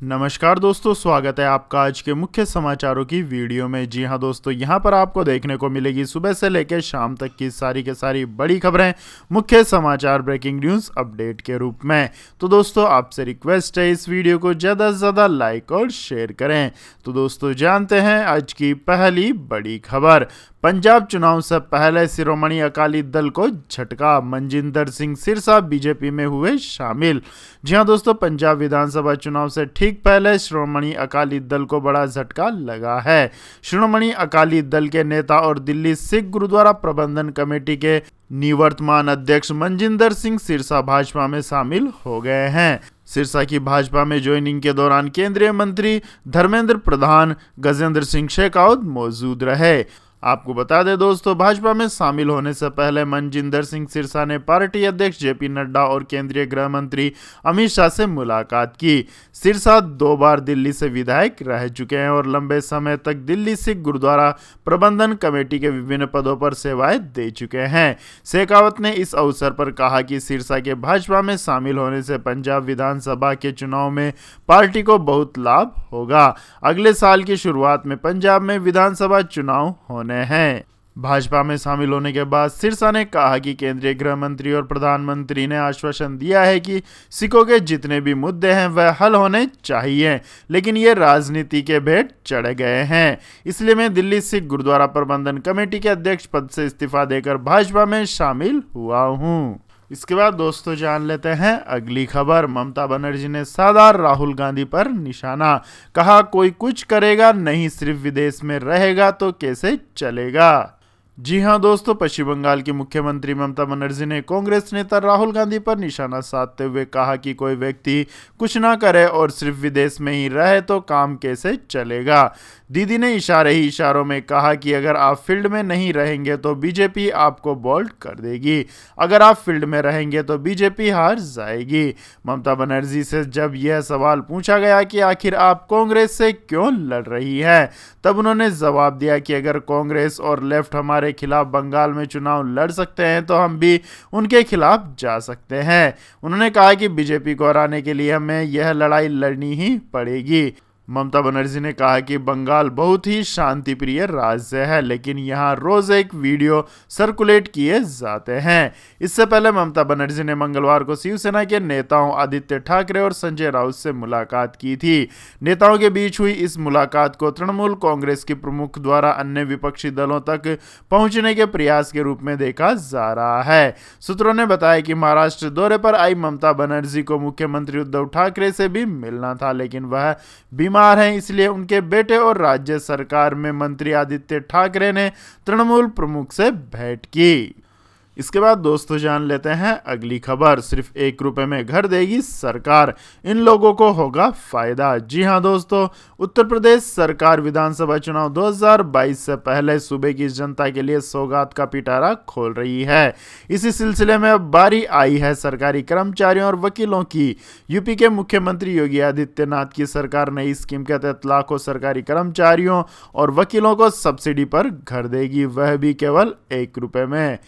नमस्कार दोस्तों, स्वागत है आपका आज के मुख्य समाचारों की वीडियो में। जी हां दोस्तों, यहां पर आपको देखने को मिलेगी सुबह से लेकर शाम तक की सारी के सारी बड़ी खबरें, मुख्य समाचार, ब्रेकिंग न्यूज़ अपडेट के रूप में। तो दोस्तों, आपसे रिक्वेस्ट है इस वीडियो को ज़्यादा से ज़्यादा लाइक और शेयर करें। तो दोस्तों, जानते हैं आज की पहली बड़ी खबर। पंजाब चुनाव से पहले शिरोमणि अकाली दल को झटका, मनजिंदर सिंह सिरसा बीजेपी में हुए शामिल। जी हां दोस्तों, पंजाब विधानसभा चुनाव से ठीक पहले श्रोमणी अकाली दल को बड़ा झटका लगा है। श्रोमणी अकाली दल के नेता और दिल्ली सिख गुरुद्वारा प्रबंधन कमेटी के निवर्तमान अध्यक्ष मनजिंदर सिंह सिरसा भाजपा में शामिल हो गए हैं। सिरसा की भाजपा में ज्वाइनिंग के दौरान केंद्रीय मंत्री धर्मेंद्र प्रधान, गजेंद्र सिंह शेखावत मौजूद रहे। आपको बता दें दोस्तों, भाजपा में शामिल होने से पहले मनजिंदर सिंह सिरसा ने पार्टी अध्यक्ष जेपी नड्डा और केंद्रीय गृह मंत्री अमित शाह से मुलाकात की। सिरसा 2 बार दिल्ली से विधायक रह चुके हैं और लंबे समय तक दिल्ली सिख गुरुद्वारा प्रबंधन कमेटी के विभिन्न पदों पर सेवाएं दे चुके हैं। शेखावत ने इस अवसर पर कहा कि सिरसा के भाजपा में शामिल होने से पंजाब विधानसभा के चुनाव में पार्टी को बहुत लाभ होगा। अगले साल की शुरुआत में पंजाब में विधानसभा चुनाव होने हैं। भाजपा में शामिल होने के बाद सिरसा ने कहा कि केंद्रीय गृह मंत्री और प्रधानमंत्री ने आश्वासन दिया है कि सिखों के जितने भी मुद्दे हैं वह हल होने चाहिए, लेकिन ये राजनीति के भेंट चढ़ गए हैं। इसलिए मैं दिल्ली सिख गुरुद्वारा प्रबंधन कमेटी के अध्यक्ष पद से इस्तीफा देकर भाजपा में शामिल हुआ हूँ। इसके बाद दोस्तों, जान लेते हैं अगली खबर। ममता बनर्जी ने साधा राहुल गांधी पर निशाना, कहा कोई कुछ करेगा नहीं, सिर्फ विदेश में रहेगा तो कैसे चलेगा। जी हां दोस्तों, पश्चिम बंगाल की मुख्यमंत्री ममता बनर्जी ने कांग्रेस नेता राहुल गांधी पर निशाना साधते हुए कहा कि कोई व्यक्ति कुछ ना करे और सिर्फ विदेश में ही रहे तो काम कैसे चलेगा। दीदी ने इशारे ही इशारों में कहा कि अगर आप फील्ड में नहीं रहेंगे तो बीजेपी आपको बोल्ड कर देगी, अगर आप फील्ड में रहेंगे तो बीजेपी हार जाएगी। ममता बनर्जी से जब यह सवाल पूछा गया कि आखिर आप कांग्रेस से क्यों लड़ रही हैं, तब उन्होंने जवाब दिया कि अगर कांग्रेस और लेफ्ट हमारे खिलाफ बंगाल में चुनाव लड़ सकते हैं तो हम भी उनके खिलाफ जा सकते हैं। उन्होंने कहा कि बीजेपी को हराने के लिए हमें यह लड़ाई लड़नी ही पड़ेगी। ममता बनर्जी ने कहा कि बंगाल बहुत ही शांतिप्रिय राज्य है, लेकिन यहाँ रोज एक वीडियो सर्कुलेट किए जाते हैं। इससे पहले ममता बनर्जी ने मंगलवार को शिवसेना के नेताओं आदित्य ठाकरे और संजय राउत से मुलाकात की थी। नेताओं के बीच हुई इस मुलाकात को तृणमूल कांग्रेस की प्रमुख द्वारा अन्य विपक्षी दलों तक पहुंचने के प्रयास के रूप में देखा जा रहा है। सूत्रों ने बताया कि महाराष्ट्र दौरे पर आई ममता बनर्जी को मुख्यमंत्री उद्धव ठाकरे से भी मिलना था, लेकिन वह बीमार हैं, इसलिए उनके बेटे और राज्य सरकार में मंत्री आदित्य ठाकरे ने तृणमूल प्रमुख से भेंट की। इसके बाद दोस्तों, जान लेते हैं अगली खबर। सिर्फ 1 रुपए में घर देगी सरकार, इन लोगों को होगा फायदा। जी हां दोस्तों, उत्तर प्रदेश सरकार विधानसभा चुनाव 2022 से पहले सूबे की जनता के लिए सौगात का पिटारा खोल रही है। इसी सिलसिले में अब बारी आई है सरकारी कर्मचारियों और वकीलों की। यूपी के मुख्यमंत्री योगी आदित्यनाथ की सरकार नई स्कीम के तहत लाखों सरकारी कर्मचारियों और वकीलों को सब्सिडी पर घर देगी, वह भी केवल 1 रुपए में।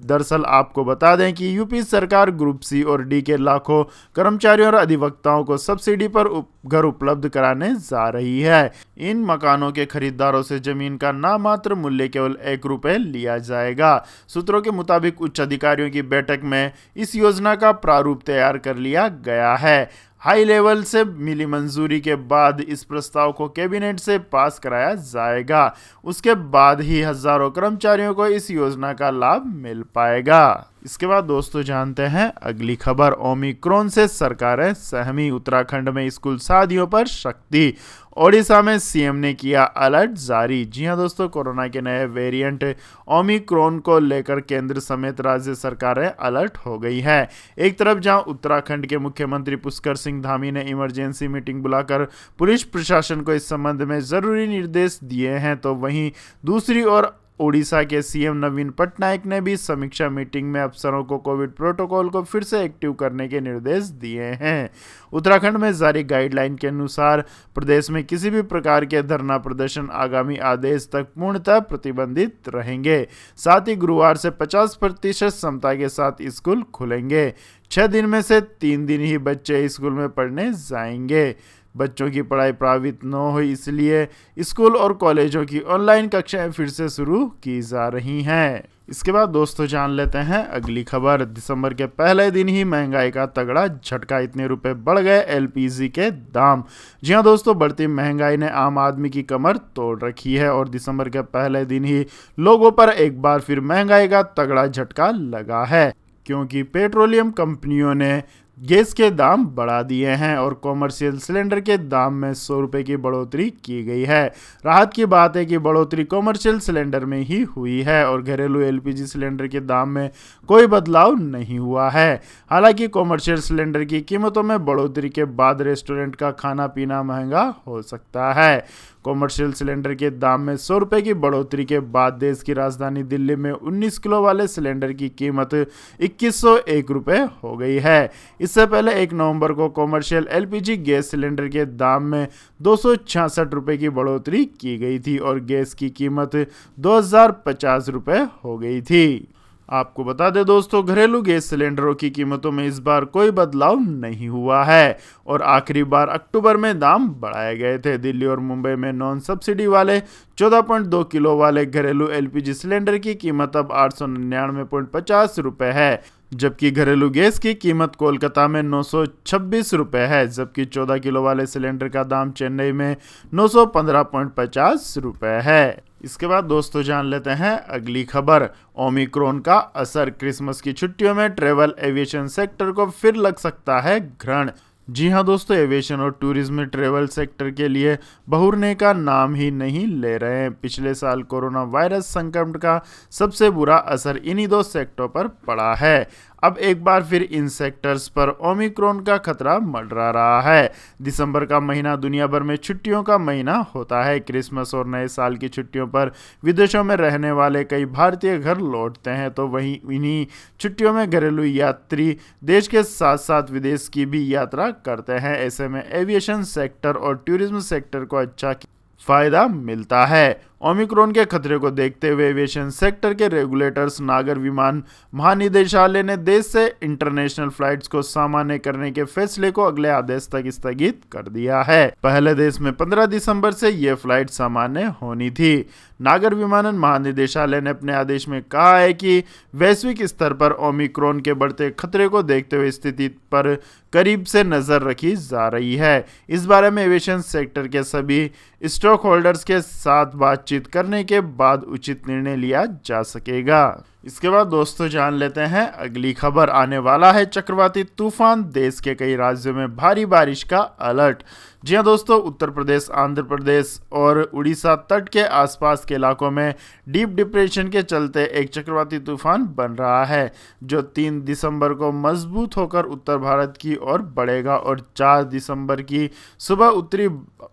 दरअसल आपको बता दें कि यूपी सरकार ग्रुप सी और डी के लाखों कर्मचारियों और अधिवक्ताओं को सब्सिडी पर घर उपलब्ध कराने जा रही है। इन मकानों के खरीदारों से जमीन का नामात्र मूल्य केवल 1 रुपए लिया जाएगा। सूत्रों के मुताबिक उच्च अधिकारियों की बैठक में इस योजना का प्रारूप तैयार कर लिया गया है। हाई लेवल से मिली मंजूरी के बाद इस प्रस्ताव को कैबिनेट से पास कराया जाएगा। उसके बाद ही हजारों कर्मचारियों को इस योजना का लाभ मिल पाएगा। इसके बाद दोस्तों, जानते हैं अगली खबर। ओमिक्रॉन से सरकारें सहमी, उत्तराखंड में स्कूल शादियों पर सख्ती, ओडिशा में सीएम ने किया अलर्ट जारी। जी हां दोस्तों, कोरोना के नए वेरिएंट ओमिक्रॉन को लेकर केंद्र समेत राज्य सरकारें अलर्ट हो गई है। एक तरफ जहां उत्तराखंड के मुख्यमंत्री पुष्कर सिंह धामी ने इमरजेंसी मीटिंग बुलाकर पुलिस प्रशासन को इस संबंध में जरूरी निर्देश दिए हैं, तो वहीं दूसरी ओर ओडिशा के सीएम नवीन पटनायक ने भी समीक्षा मीटिंग में अफसरों को कोविड प्रोटोकॉल को फिर से एक्टिव करने के निर्देश दिए हैं। उत्तराखंड में जारी गाइडलाइन के अनुसार प्रदेश में किसी भी प्रकार के धरना प्रदर्शन आगामी आदेश तक पूर्णतः प्रतिबंधित रहेंगे। साथ ही गुरुवार से 50% क्षमता के साथ स्कूल खुलेंगे। 6 दिन में से 3 दिन ही बच्चे स्कूल में पढ़ने जाएंगे। बच्चों की पढ़ाई प्रभावित न हो इसलिए स्कूल और कॉलेजों की ऑनलाइन कक्षाएं फिर से शुरू की जा रही हैं। इसके बाद दोस्तों जान लेते हैं अगली खबर। दिसंबर के पहले दिन ही महंगाई का तगड़ा झटका, इतने रुपए बढ़ गए एलपीजी के दाम। जी हां दोस्तों, बढ़ती महंगाई ने आम आदमी की कमर तोड़ रखी है और दिसंबर के पहले दिन ही लोगों पर एक बार फिर महंगाई का तगड़ा झटका लगा है, क्योंकि पेट्रोलियम कंपनियों ने गैस के दाम बढ़ा दिए हैं और कॉमर्शियल सिलेंडर के दाम में 100 रुपये की बढ़ोतरी की गई है। राहत की बात है कि बढ़ोतरी कॉमर्शियल सिलेंडर में ही हुई है और घरेलू एलपीजी सिलेंडर के दाम में कोई बदलाव नहीं हुआ है। हालांकि कॉमर्शियल सिलेंडर की कीमतों में बढ़ोतरी के बाद रेस्टोरेंट का खाना पीना महंगा हो सकता है। कॉमर्शियल सिलेंडर के दाम में 100 रुपये की बढ़ोतरी के बाद देश की राजधानी दिल्ली में 19 किलो वाले सिलेंडर की कीमत 2101 रुपये हो गई है। इससे पहले 1 नवंबर को कॉमर्शियल एलपीजी गैस सिलेंडर के दाम में 266 रुपये की बढ़ोतरी की गई थी और गैस की कीमत 2050 रुपये हो गई थी। आपको बता दें दोस्तों, घरेलू गैस सिलेंडरों की कीमतों में इस बार कोई बदलाव नहीं हुआ है और आखिरी बार अक्टूबर में दाम बढ़ाए गए थे। दिल्ली और मुंबई में नॉन सब्सिडी वाले 14.2 किलो वाले घरेलू एलपीजी सिलेंडर की कीमत अब 899.50 रुपये है, जबकि घरेलू गैस की कीमत कोलकाता में 926 रुपये है, जबकि 14 किलो वाले सिलेंडर का दाम चेन्नई में 915.50 रुपये है। इसके बाद दोस्तों जान लेते हैं अगली खबर। ओमिक्रॉन का असर, क्रिसमस की छुट्टियों में ट्रेवल एविएशन सेक्टर को फिर लग सकता है ग्रहण। जी हां दोस्तों, एविएशन और टूरिज्म ट्रेवल सेक्टर के लिए बहुरने का नाम ही नहीं ले रहे हैं। पिछले साल कोरोना वायरस संक्रमण का सबसे बुरा असर इन्हीं 2 सेक्टरों पर पड़ा है। अब एक बार फिर इन सेक्टर्स पर ओमिक्रॉन का खतरा मंडरा रहा है। दिसंबर का महीना दुनिया भर में छुट्टियों का महीना होता है। क्रिसमस और नए साल की छुट्टियों पर विदेशों में रहने वाले कई भारतीय घर लौटते हैं, तो वहीं इन्हीं छुट्टियों में घरेलू यात्री देश के साथ साथ विदेश की भी यात्रा करते हैं। ऐसे में एविएशन सेक्टर और टूरिज्म सेक्टर को अच्छा फायदा मिलता है। ओमिक्रॉन के खतरे को देखते हुए एविएशन सेक्टर के रेगुलेटर्स नागर विमान महानिदेशालय ने देश से इंटरनेशनल फ्लाइट्स को सामान्य करने के फैसले को अगले आदेश तक स्थगित कर दिया है। पहले देश में 15 दिसंबर से ये फ्लाइट सामान्य होनी थी। नागर विमानन महानिदेशालय ने अपने आदेश में कहा है कि वैश्विक स्तर पर ओमिक्रॉन के बढ़ते खतरे को देखते हुए स्थिति पर करीब से नजर रखी जा रही है। इस बारे में एविएशन सेक्टर के सभी स्टॉक होल्डर्स के साथ बातचीत करने के बाद उचित निर्णय लिया जा सकेगा। इसके बाद दोस्तों जान लेते हैं अगली खबर। आने वाला है चक्रवाती तूफान, देश के कई राज्यों में भारी बारिश का अलर्ट। जी हां दोस्तों, उत्तर प्रदेश, आंध्र प्रदेश और उड़ीसा तट के आसपास के इलाकों में डीप डिप्रेशन के चलते एक चक्रवाती तूफान बन रहा है, जो 3 दिसंबर को मजबूत होकर उत्तर भारत की ओर बढ़ेगा और 4 दिसंबर की सुबह उत्तरी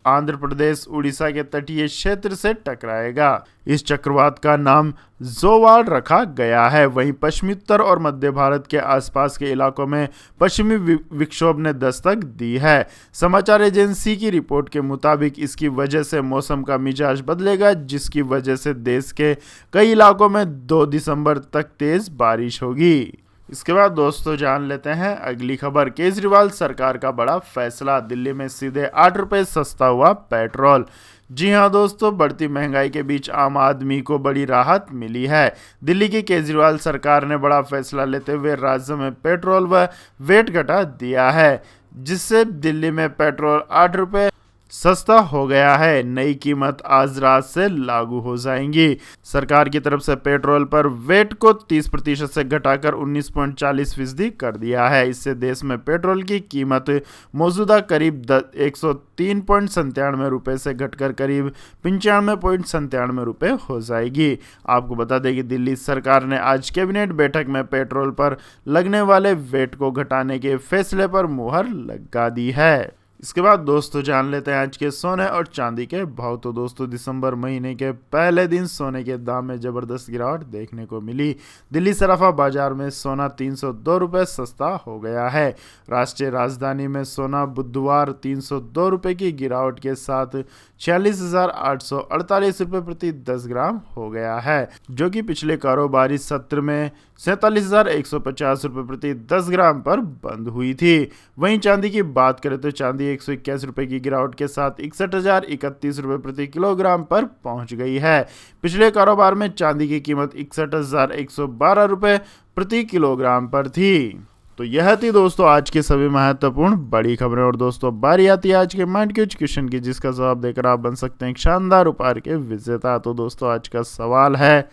आंध्र प्रदेश, उड़ीसा के तटीय क्षेत्र से टकराएगा। इस चक्रवात का नाम जोवाल रखा गया है। वहीं पश्चिमी उत्तर और मध्य भारत के आसपास के इलाकों में पश्चिमी विक्षोभ ने दस्तक दी है। समाचार एजेंसी की रिपोर्ट के मुताबिक इसकी वजह से मौसम का मिजाज बदलेगा, जिसकी वजह से देश के कई इलाकों में 2 दिसंबर तक तेज बारिश होगी। इसके बाद दोस्तों जान लेते हैं अगली खबर। केजरीवाल सरकार का बड़ा फैसला, दिल्ली में सीधे 8 रुपये सस्ता हुआ पेट्रोल। जी हां दोस्तों, बढ़ती महंगाई के बीच आम आदमी को बड़ी राहत मिली है। दिल्ली की केजरीवाल सरकार ने बड़ा फैसला लेते हुए राज्य में पेट्रोल व वेट घटा दिया है, जिससे दिल्ली में पेट्रोल 8 रुपये सस्ता हो गया है। नई कीमत आज रात से लागू हो जाएंगी। सरकार की तरफ से पेट्रोल पर वेट को 30% से घटाकर 19.40% कर दिया है। इससे देश में पेट्रोल की कीमत मौजूदा करीब 103.97 रुपये से घटकर करीब 95.97 रुपये हो जाएगी। आपको बता दें कि दिल्ली सरकार ने आज कैबिनेट बैठक में पेट्रोल पर लगने वाले वेट को घटाने के फैसले पर मुहर लगा दी है। इसके बाद दोस्तों जान लेते हैं आज के सोने और चांदी के भाव। तो दोस्तों दिसंबर महीने के पहले दिन सोने के दाम में जबरदस्त गिरावट देखने को मिली। दिल्ली सराफा बाजार में सोना 302 रुपये सस्ता हो गया है। राष्ट्रीय राजधानी में सोना बुधवार 302 रुपये की गिरावट के साथ 46,848 रुपये प्रति 10 ग्राम हो गया है, जो कि पिछले कारोबारी सत्र में 47,150 रुपये प्रति 10 ग्राम पर बंद हुई थी। वहीं चांदी की बात करें तो चांदी चांदी 181 रुपये की गिरावट के साथ 61,031 रुपये प्रति किलोग्राम पर पहुंच गई है। पिछले कारोबार में चांदी की कीमत 61,112 रुपये प्रति किलोग्राम पर थी। तो यह थी दोस्तों आज के सभी महत्वपूर्ण बड़ी खबरें। और दोस्तों बारी आती है आज के माइंड क्यूज क्वेश्चन की, जिसका जवाब देकर आप बन सकते हैं एक शानदार उपहार के विजेता। तो दोस्तों आज का सवाल है,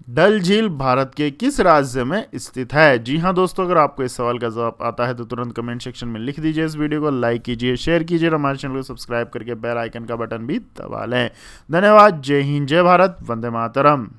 डल झील भारत के किस राज्य में स्थित है? जी हां दोस्तों, अगर आपको इस सवाल का जवाब आता है तो तुरंत कमेंट सेक्शन में लिख दीजिए। इस वीडियो को लाइक कीजिए, शेयर कीजिए और हमारे चैनल को सब्सक्राइब करके बेल आइकन का बटन भी दबा लें। धन्यवाद। जय हिंद, जय भारत, वंदे मातरम।